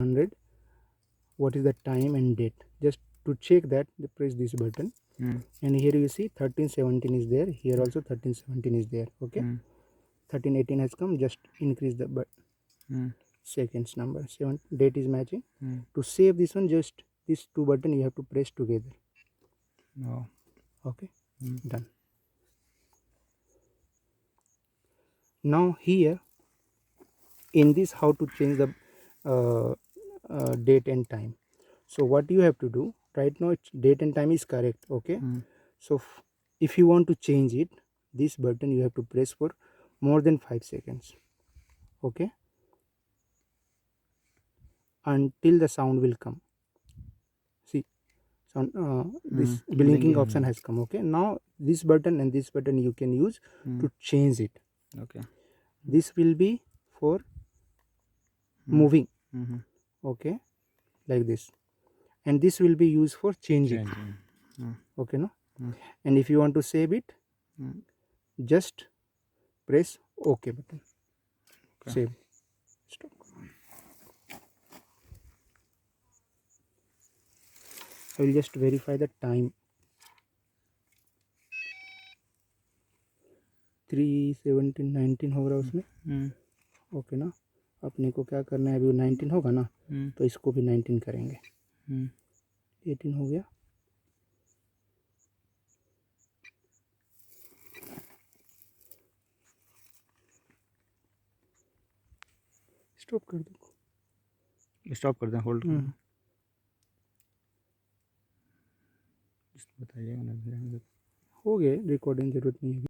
100. What is the time and date? Just to check that, press this button. And here you see 1317 is there. Here also 1317 is there. Okay. 1318 has come. Just increase the seconds number. 7 date is matching. To save this one, just these two button you have to press together. Okay. Done. Now here in this, how to change the date and time. So what you have to do right now, date and time is correct. Okay. So if you want to change it, this button you have to press for more than 5 seconds. Okay, until the sound will come. See, sound this blinking option has come. Okay, now this button and this button you can use to change it. Okay, this will be for moving. Okay, like this, and this will be used for changing. Okay, no. And if you want to save it, just press OK button. Save. Stop. I will just verify the time. 3:17:19 हो रहा है उसमें. Okay ना. अपने को क्या करना है, अभी 19 होगा ना, तो इसको भी 19 करेंगे. 18 हो गया. स्टॉप कर दो. स्टॉप कर दें, होल्ड बताइएगा ना. हो गया रिकॉर्डिंग, जरूरत नहीं है.